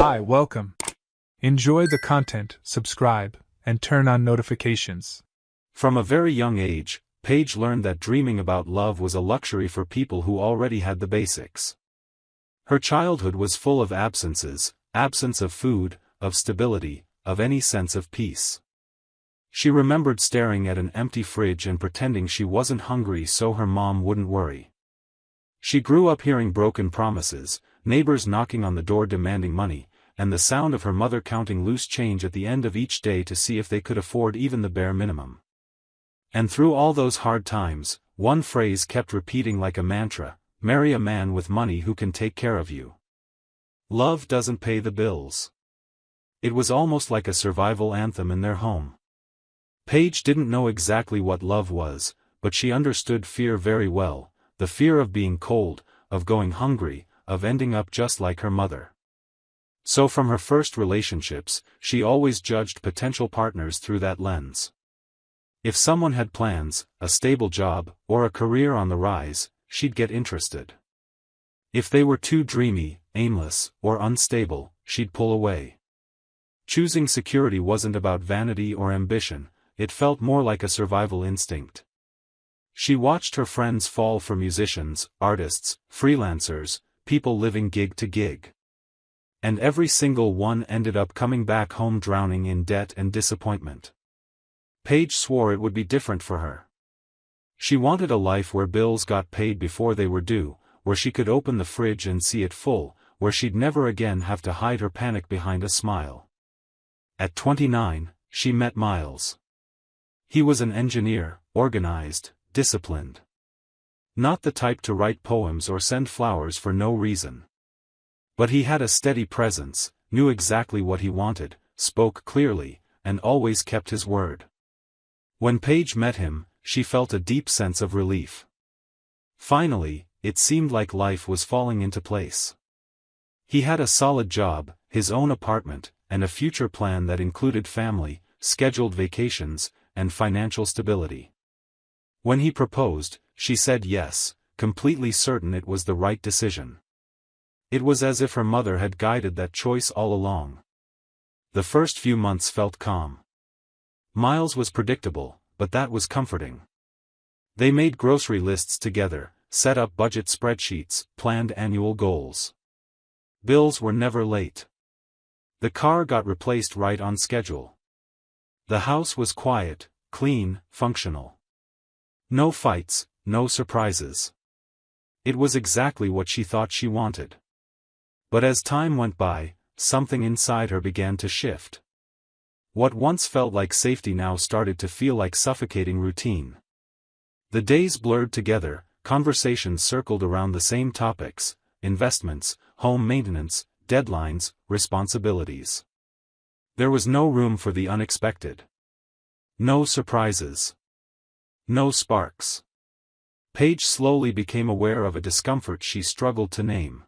Hi, welcome. Enjoy the content, subscribe, and turn on notifications. From a very young age, Paige learned that dreaming about love was a luxury for people who already had the basics. Her childhood was full of absences, absence of food, of stability, of any sense of peace. She remembered staring at an empty fridge and pretending she wasn't hungry so her mom wouldn't worry. She grew up hearing broken promises, neighbors knocking on the door demanding money, and the sound of her mother counting loose change at the end of each day to see if they could afford even the bare minimum. And through all those hard times, one phrase kept repeating like a mantra: marry a man with money who can take care of you. Love doesn't pay the bills. It was almost like a survival anthem in their home. Paige didn't know exactly what love was, but she understood fear very well, the fear of being cold, of going hungry, of ending up just like her mother. So from her first relationships, she always judged potential partners through that lens. If someone had plans, a stable job, or a career on the rise, she'd get interested. If they were too dreamy, aimless, or unstable, she'd pull away. Choosing security wasn't about vanity or ambition, it felt more like a survival instinct. She watched her friends fall for musicians, artists, freelancers, people living gig to gig. And every single one ended up coming back home drowning in debt and disappointment. Paige swore it would be different for her. She wanted a life where bills got paid before they were due, where she could open the fridge and see it full, where she'd never again have to hide her panic behind a smile. At 29, she met Miles. He was an engineer, organized, disciplined. Not the type to write poems or send flowers for no reason. But he had a steady presence, knew exactly what he wanted, spoke clearly, and always kept his word. When Paige met him, she felt a deep sense of relief. Finally, it seemed like life was falling into place. He had a solid job, his own apartment, and a future plan that included family, scheduled vacations, and financial stability. When he proposed, she said yes, completely certain it was the right decision. It was as if her mother had guided that choice all along. The first few months felt calm. Miles was predictable, but that was comforting. They made grocery lists together, set up budget spreadsheets, planned annual goals. Bills were never late. The car got replaced right on schedule. The house was quiet, clean, functional. No fights, no surprises. It was exactly what she thought she wanted. But as time went by, something inside her began to shift. What once felt like safety now started to feel like suffocating routine. The days blurred together, conversations circled around the same topics: investments, home maintenance, deadlines, responsibilities. There was no room for the unexpected. No surprises. No sparks. Paige slowly became aware of a discomfort she struggled to name.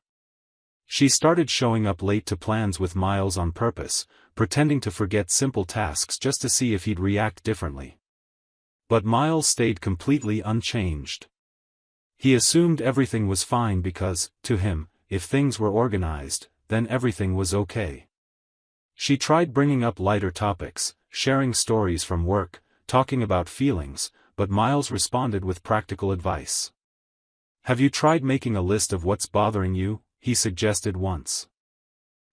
She started showing up late to plans with Miles on purpose, pretending to forget simple tasks just to see if he'd react differently. But Miles stayed completely unchanged. He assumed everything was fine because, to him, if things were organized, then everything was okay. She tried bringing up lighter topics, sharing stories from work, talking about feelings, but Miles responded with practical advice. "Have you tried making a list of what's bothering you?" he suggested once.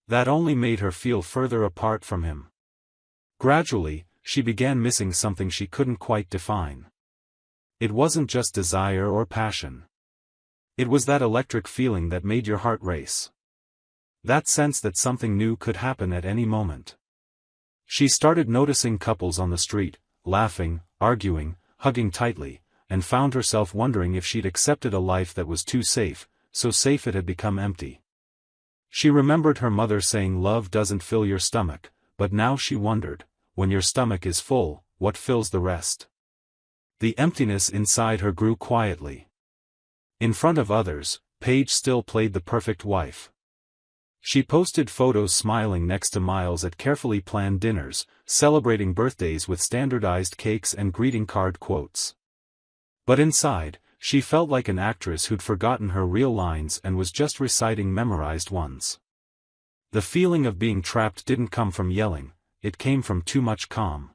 That only made her feel further apart from him. Gradually, she began missing something she couldn't quite define. It wasn't just desire or passion. It was that electric feeling that made your heart race. That sense that something new could happen at any moment. She started noticing couples on the street, laughing, arguing, hugging tightly, and found herself wondering if she'd accepted a life that was too safe, so safe it had become empty. She remembered her mother saying love doesn't fill your stomach, but now she wondered, when your stomach is full, what fills the rest? The emptiness inside her grew quietly. In front of others, Paige still played the perfect wife. She posted photos smiling next to Miles at carefully planned dinners, celebrating birthdays with standardized cakes and greeting card quotes. But inside, she felt like an actress who'd forgotten her real lines and was just reciting memorized ones. The feeling of being trapped didn't come from yelling, it came from too much calm.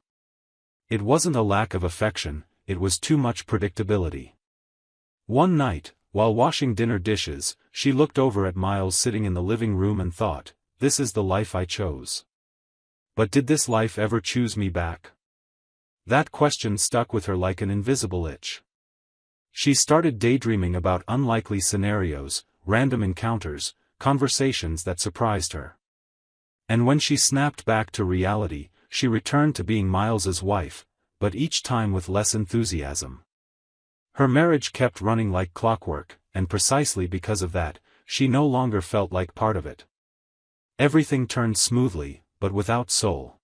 It wasn't a lack of affection, it was too much predictability. One night, while washing dinner dishes, she looked over at Miles sitting in the living room and thought, this is the life I chose. But did this life ever choose me back? That question stuck with her like an invisible itch. She started daydreaming about unlikely scenarios, random encounters, conversations that surprised her. And when she snapped back to reality, she returned to being Miles's wife, but each time with less enthusiasm. Her marriage kept running like clockwork, and precisely because of that, she no longer felt like part of it. Everything turned smoothly, but without soul.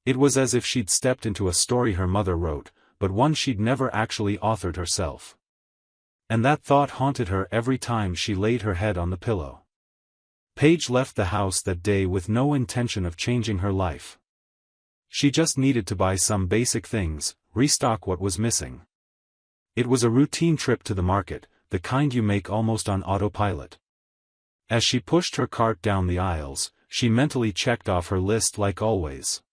It was as if she'd stepped into a story her mother wrote, but one she'd never actually authored herself. And that thought haunted her every time she laid her head on the pillow. Paige left the house that day with no intention of changing her life. She just needed to buy some basic things, restock what was missing. It was a routine trip to the market, the kind you make almost on autopilot. As she pushed her cart down the aisles, she mentally checked off her list like always.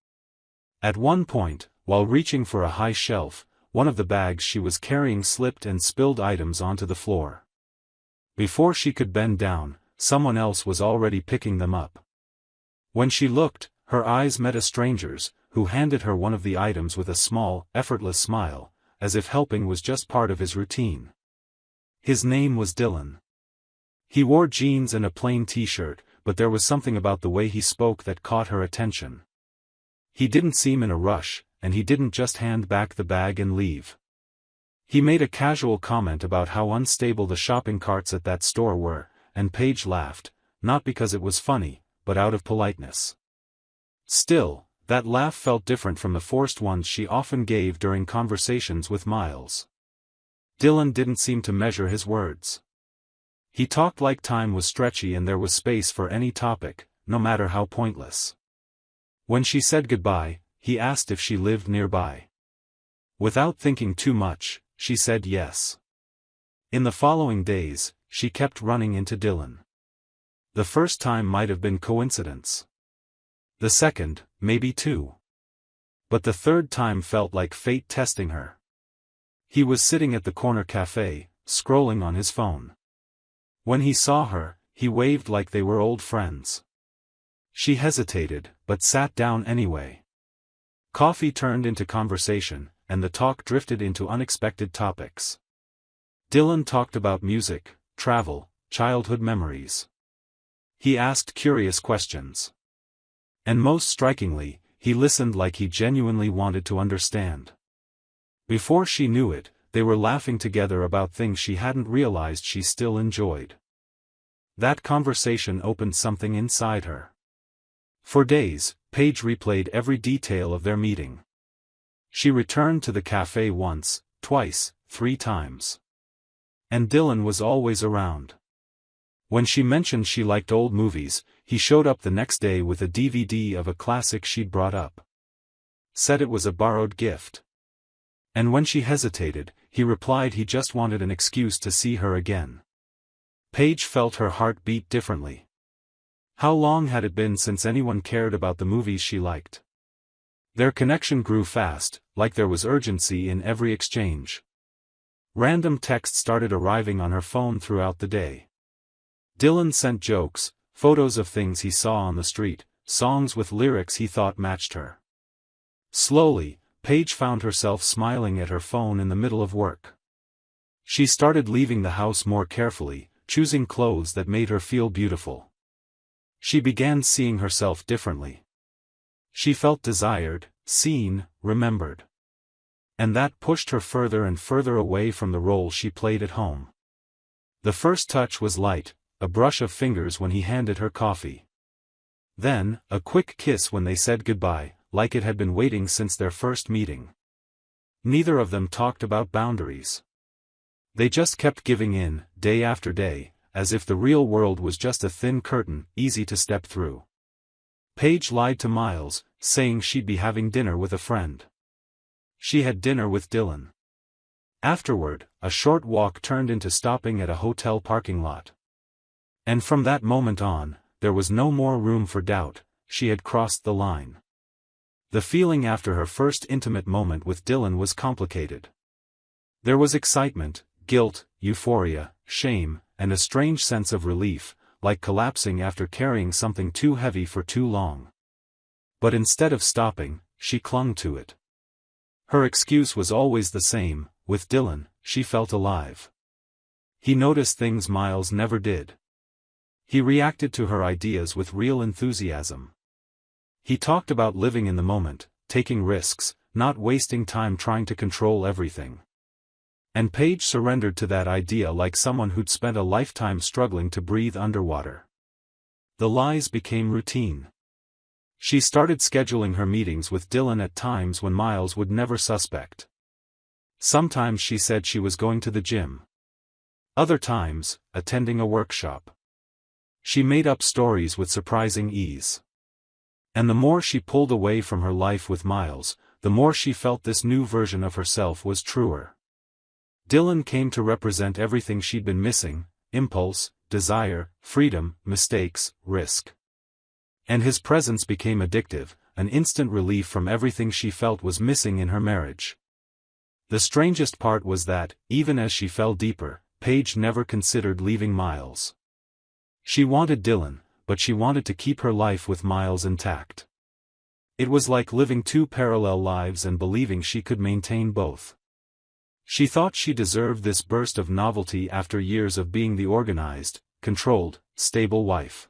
At one point, while reaching for a high shelf, one of the bags she was carrying slipped and spilled items onto the floor. Before she could bend down, someone else was already picking them up. When she looked, her eyes met a stranger's, who handed her one of the items with a small, effortless smile, as if helping was just part of his routine. His name was Dylan. He wore jeans and a plain t-shirt, but there was something about the way he spoke that caught her attention. He didn't seem in a rush, and he didn't just hand back the bag and leave. He made a casual comment about how unstable the shopping carts at that store were, and Paige laughed, not because it was funny, but out of politeness. Still, that laugh felt different from the forced ones she often gave during conversations with Miles. Dylan didn't seem to measure his words. He talked like time was stretchy and there was space for any topic, no matter how pointless. When she said goodbye, he asked if she lived nearby. Without thinking too much, she said yes. In the following days, she kept running into Dylan. The first time might have been coincidence. The second, maybe two. But the third time felt like fate testing her. He was sitting at the corner cafe, scrolling on his phone. When he saw her, he waved like they were old friends. She hesitated, but sat down anyway. Coffee turned into conversation, and the talk drifted into unexpected topics. Dylan talked about music, travel, childhood memories. He asked curious questions. And most strikingly, he listened like he genuinely wanted to understand. Before she knew it, they were laughing together about things she hadn't realized she still enjoyed. That conversation opened something inside her. For days, Paige replayed every detail of their meeting. She returned to the cafe once, twice, 3 times. And Dylan was always around. When she mentioned she liked old movies, he showed up the next day with a DVD of a classic she'd brought up. Said it was a borrowed gift. And when she hesitated, he replied he just wanted an excuse to see her again. Paige felt her heart beat differently. How long had it been since anyone cared about the movies she liked? Their connection grew fast, like there was urgency in every exchange. Random texts started arriving on her phone throughout the day. Dylan sent jokes, photos of things he saw on the street, songs with lyrics he thought matched her. Slowly, Paige found herself smiling at her phone in the middle of work. She started leaving the house more carefully, choosing clothes that made her feel beautiful. She began seeing herself differently. She felt desired, seen, remembered. And that pushed her further and further away from the role she played at home. The first touch was light, a brush of fingers when he handed her coffee. Then, a quick kiss when they said goodbye, like it had been waiting since their first meeting. Neither of them talked about boundaries. They just kept giving in, day after day, as if the real world was just a thin curtain, easy to step through. Paige lied to Miles, saying she'd be having dinner with a friend. She had dinner with Dylan. Afterward, a short walk turned into stopping at a hotel parking lot. And from that moment on, there was no more room for doubt, she had crossed the line. The feeling after her first intimate moment with Dylan was complicated. There was excitement, guilt, euphoria, shame, and a strange sense of relief, like collapsing after carrying something too heavy for too long. But instead of stopping, she clung to it. Her excuse was always the same: with Dylan, she felt alive. He noticed things Miles never did. He reacted to her ideas with real enthusiasm. He talked about living in the moment, taking risks, not wasting time trying to control everything. And Paige surrendered to that idea like someone who'd spent a lifetime struggling to breathe underwater. The lies became routine. She started scheduling her meetings with Dylan at times when Miles would never suspect. Sometimes she said she was going to the gym. Other times, attending a workshop. She made up stories with surprising ease. And the more she pulled away from her life with Miles, the more she felt this new version of herself was truer. Dylan came to represent everything she'd been missing: impulse, desire, freedom, mistakes, risk. And his presence became addictive, an instant relief from everything she felt was missing in her marriage. The strangest part was that, even as she fell deeper, Paige never considered leaving Miles. She wanted Dylan, but she wanted to keep her life with Miles intact. It was like living two parallel lives and believing she could maintain both. She thought she deserved this burst of novelty after years of being the organized, controlled, stable wife.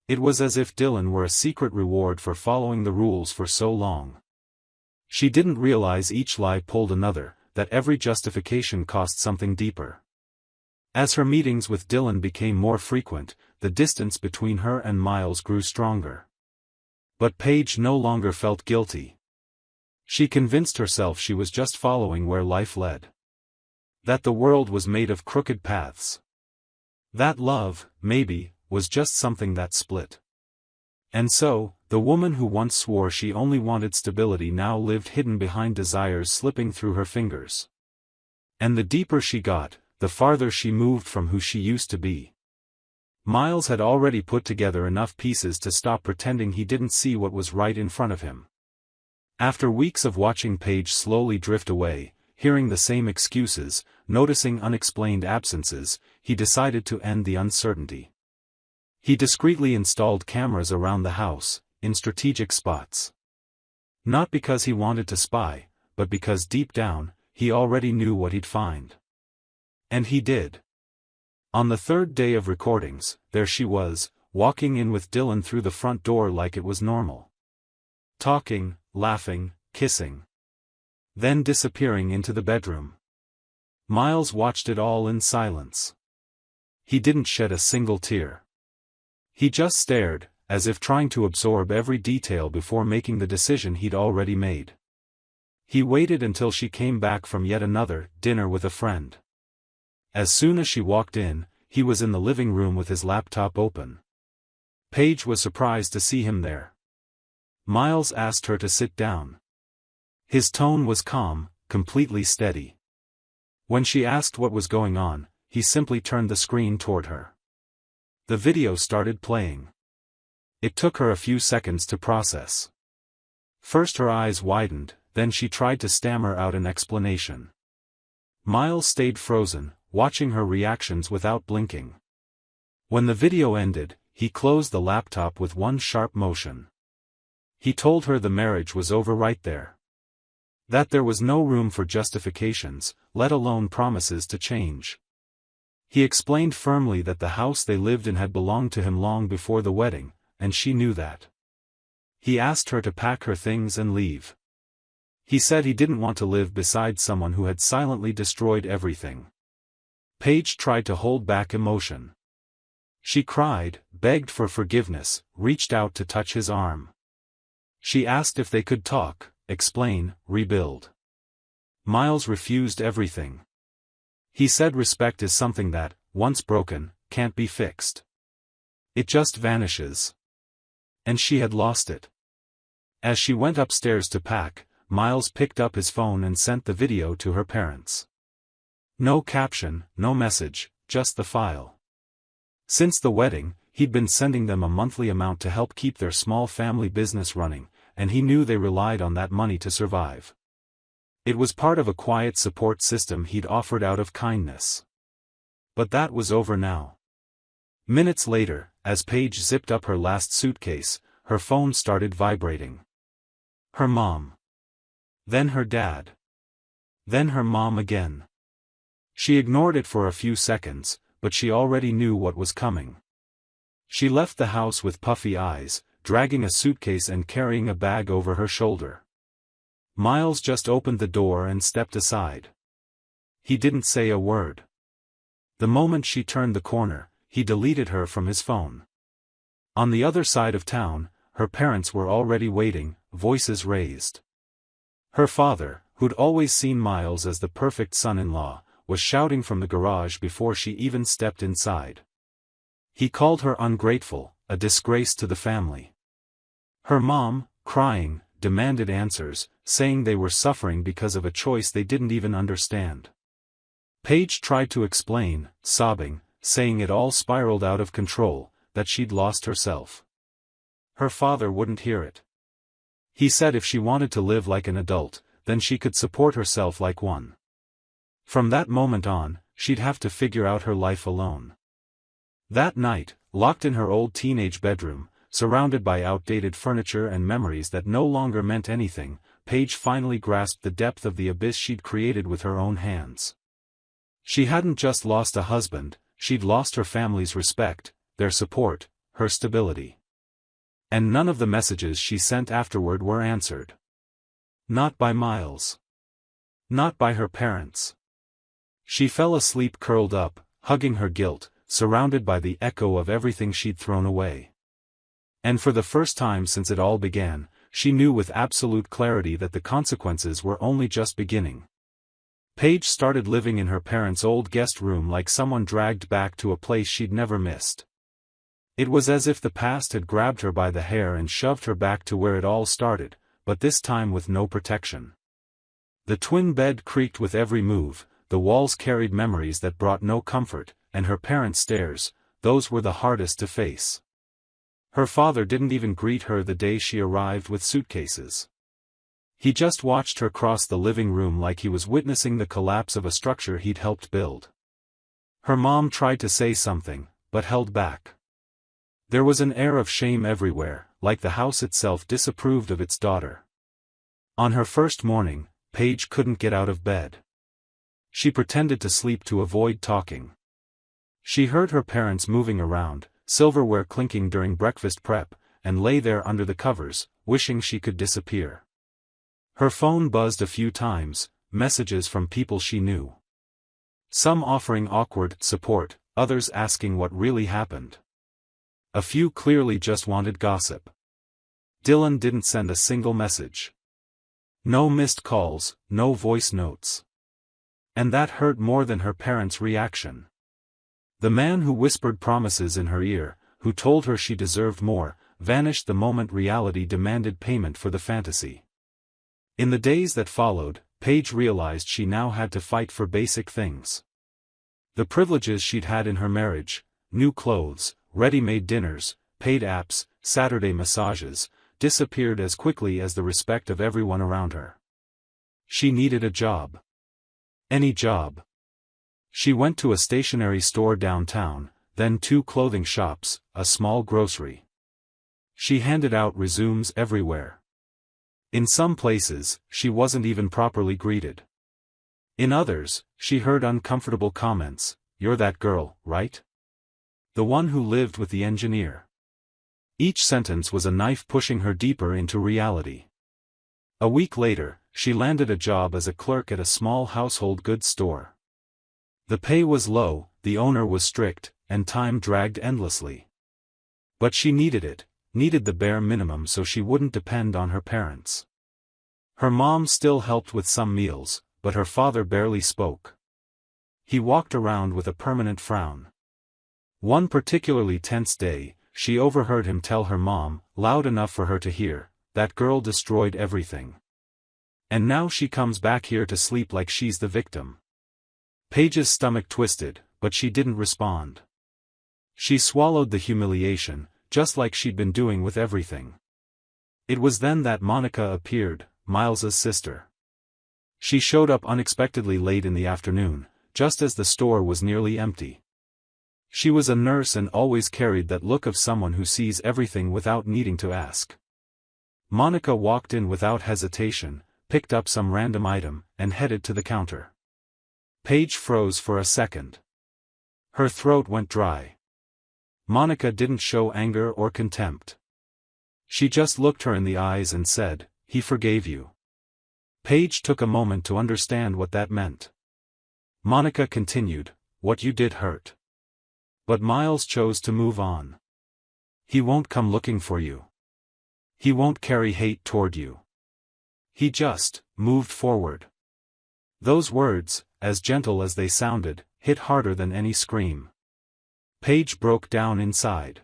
It was as if Dylan were a secret reward for following the rules for so long. She didn't realize each lie pulled another, that every justification cost something deeper. As her meetings with Dylan became more frequent, the distance between her and Miles grew stronger. But Paige no longer felt guilty. She convinced herself she was just following where life led. That the world was made of crooked paths. That love, maybe, was just something that split. And so, the woman who once swore she only wanted stability now lived hidden behind desires slipping through her fingers. And the deeper she got, the farther she moved from who she used to be. Miles had already put together enough pieces to stop pretending he didn't see what was right in front of him. After weeks of watching Paige slowly drift away, hearing the same excuses, noticing unexplained absences, he decided to end the uncertainty. He discreetly installed cameras around the house, in strategic spots. Not because he wanted to spy, but because deep down, he already knew what he'd find. And he did. On the third day of recordings, there she was, walking in with Dylan through the front door like it was normal. Talking, laughing, kissing. Then disappearing into the bedroom. Miles watched it all in silence. He didn't shed a single tear. He just stared, as if trying to absorb every detail before making the decision he'd already made. He waited until she came back from yet another dinner with a friend. As soon as she walked in, he was in the living room with his laptop open. Paige was surprised to see him there. Miles asked her to sit down. His tone was calm, completely steady. When she asked what was going on, he simply turned the screen toward her. The video started playing. It took her a few seconds to process. First her eyes widened, then she tried to stammer out an explanation. Miles stayed frozen, watching her reactions without blinking. When the video ended, he closed the laptop with one sharp motion. He told her the marriage was over right there. That there was no room for justifications, let alone promises to change. He explained firmly that the house they lived in had belonged to him long before the wedding, and she knew that. He asked her to pack her things and leave. He said he didn't want to live beside someone who had silently destroyed everything. Paige tried to hold back emotion. She cried, begged for forgiveness, reached out to touch his arm. She asked if they could talk, explain, rebuild. Miles refused everything. He said respect is something that, once broken, can't be fixed. It just vanishes. And she had lost it. As she went upstairs to pack, Miles picked up his phone and sent the video to her parents. No caption, no message, just the file. Since the wedding, he'd been sending them a monthly amount to help keep their small family business running, and he knew they relied on that money to survive. It was part of a quiet support system he'd offered out of kindness. But that was over now. Minutes later, as Paige zipped up her last suitcase, her phone started vibrating. Her mom. Then her dad. Then her mom again. She ignored it for a few seconds, but she already knew what was coming. She left the house with puffy eyes, dragging a suitcase and carrying a bag over her shoulder. Miles just opened the door and stepped aside. He didn't say a word. The moment she turned the corner, he deleted her from his phone. On the other side of town, her parents were already waiting, voices raised. Her father, who'd always seen Miles as the perfect son-in-law, was shouting from the garage before she even stepped inside. He called her ungrateful, a disgrace to the family. Her mom, crying, demanded answers, saying they were suffering because of a choice they didn't even understand. Paige tried to explain, sobbing, saying it all spiraled out of control, that she'd lost herself. Her father wouldn't hear it. He said if she wanted to live like an adult, then she could support herself like one. From that moment on, she'd have to figure out her life alone. That night, locked in her old teenage bedroom, surrounded by outdated furniture and memories that no longer meant anything, Paige finally grasped the depth of the abyss she'd created with her own hands. She hadn't just lost a husband, she'd lost her family's respect, their support, her stability. And none of the messages she sent afterward were answered. Not by Miles. Not by her parents. She fell asleep curled up, hugging her guilt, surrounded by the echo of everything she'd thrown away. And for the first time since it all began, she knew with absolute clarity that the consequences were only just beginning. Paige started living in her parents' old guest room like someone dragged back to a place she'd never missed. It was as if the past had grabbed her by the hair and shoved her back to where it all started, but this time with no protection. The twin bed creaked with every move, the walls carried memories that brought no comfort, and her parents' stares, those were the hardest to face. Her father didn't even greet her the day she arrived with suitcases. He just watched her cross the living room like he was witnessing the collapse of a structure he'd helped build. Her mom tried to say something, but held back. There was an air of shame everywhere, like the house itself disapproved of its daughter. On her first morning, Paige couldn't get out of bed. She pretended to sleep to avoid talking. She heard her parents moving around, silverware clinking during breakfast prep, and lay there under the covers, wishing she could disappear. Her phone buzzed a few times, messages from people she knew. Some offering awkward support, others asking what really happened. A few clearly just wanted gossip. Dylan didn't send a single message. No missed calls, no voice notes. And that hurt more than her parents' reaction. The man who whispered promises in her ear, who told her she deserved more, vanished the moment reality demanded payment for the fantasy. In the days that followed, Paige realized she now had to fight for basic things. The privileges she'd had in her marriage, new clothes, ready-made dinners, paid apps, Saturday massages, disappeared as quickly as the respect of everyone around her. She needed a job. Any job. She went to a stationery store downtown, then 2 clothing shops, a small grocery. She handed out resumes everywhere. In some places, she wasn't even properly greeted. In others, she heard uncomfortable comments, "You're that girl, right? The one who lived with the engineer." Each sentence was a knife pushing her deeper into reality. A week later, she landed a job as a clerk at a small household goods store. The pay was low, the owner was strict, and time dragged endlessly. But she needed it, needed the bare minimum so she wouldn't depend on her parents. Her mom still helped with some meals, but her father barely spoke. He walked around with a permanent frown. One particularly tense day, she overheard him tell her mom, loud enough for her to hear, "That girl destroyed everything. And now she comes back here to sleep like she's the victim." Paige's stomach twisted, but she didn't respond. She swallowed the humiliation, just like she'd been doing with everything. It was then that Monica appeared, Miles's sister. She showed up unexpectedly late in the afternoon, just as the store was nearly empty. She was a nurse and always carried that look of someone who sees everything without needing to ask. Monica walked in without hesitation, picked up some random item, and headed to the counter. Paige froze for a second. Her throat went dry. Monica didn't show anger or contempt. She just looked her in the eyes and said, "He forgave you." Paige took a moment to understand what that meant. Monica continued, "What you did hurt. But Miles chose to move on. He won't come looking for you. He won't carry hate toward you. He just moved forward." Those words, as gentle as they sounded, hit harder than any scream. Paige broke down inside.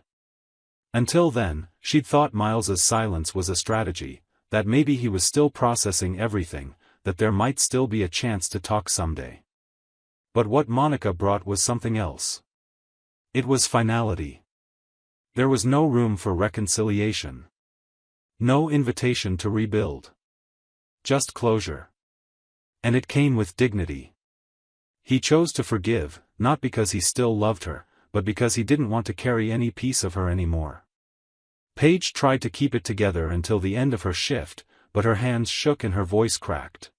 Until then, she'd thought Miles's silence was a strategy, that maybe he was still processing everything, that there might still be a chance to talk someday. But what Monica brought was something else. It was finality. There was no room for reconciliation. No invitation to rebuild. Just closure. And it came with dignity. He chose to forgive, not because he still loved her, but because he didn't want to carry any piece of her anymore. Paige tried to keep it together until the end of her shift, but her hands shook and her voice cracked.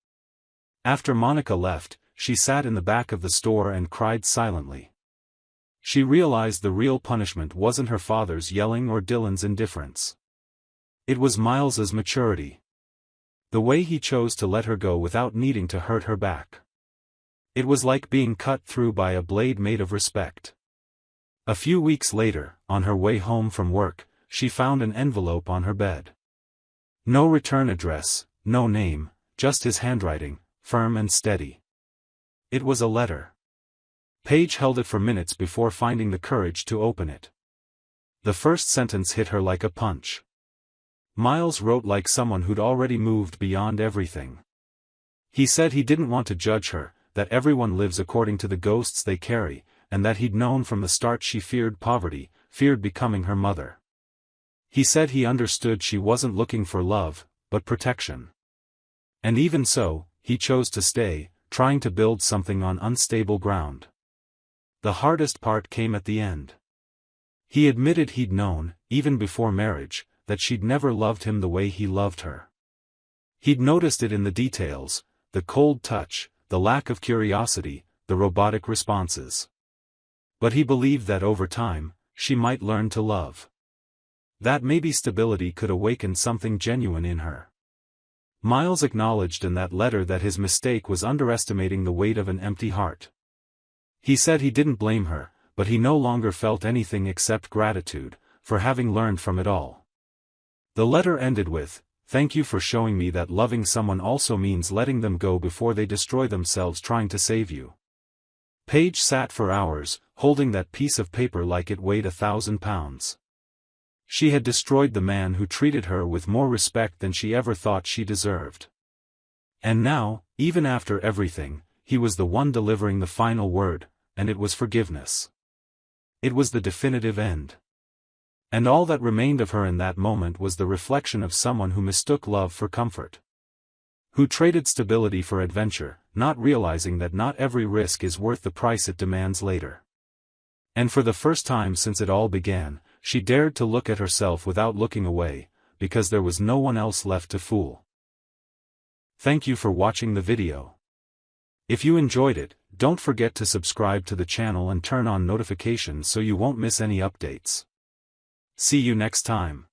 After Monica left, she sat in the back of the store and cried silently. She realized the real punishment wasn't her father's yelling or Dylan's indifference. It was Miles's maturity. The way he chose to let her go without needing to hurt her back. It was like being cut through by a blade made of respect. A few weeks later, on her way home from work, she found an envelope on her bed. No return address, no name, just his handwriting, firm and steady. It was a letter. Paige held it for minutes before finding the courage to open it. The first sentence hit her like a punch. Miles wrote like someone who'd already moved beyond everything. He said he didn't want to judge her, that everyone lives according to the ghosts they carry, and that he'd known from the start she feared poverty, feared becoming her mother. He said he understood she wasn't looking for love, but protection. And even so, he chose to stay, trying to build something on unstable ground. The hardest part came at the end. He admitted he'd known, even before marriage, that she'd never loved him the way he loved her. He'd noticed it in the details, the cold touch, the lack of curiosity, the robotic responses. But he believed that over time, she might learn to love. That maybe stability could awaken something genuine in her. Miles acknowledged in that letter that his mistake was underestimating the weight of an empty heart. He said he didn't blame her, but he no longer felt anything except gratitude, for having learned from it all. The letter ended with, "Thank you for showing me that loving someone also means letting them go before they destroy themselves trying to save you." Paige sat for hours, holding that piece of paper like it weighed 1,000 pounds. She had destroyed the man who treated her with more respect than she ever thought she deserved. And now, even after everything, he was the one delivering the final word, and it was forgiveness. It was the definitive end. And all that remained of her in that moment was the reflection of someone who mistook love for comfort. Who traded stability for adventure, not realizing that not every risk is worth the price it demands later. And for the first time since it all began, she dared to look at herself without looking away, because there was no one else left to fool. Thank you for watching the video. If you enjoyed it, don't forget to subscribe to the channel and turn on notifications so you won't miss any updates. See you next time.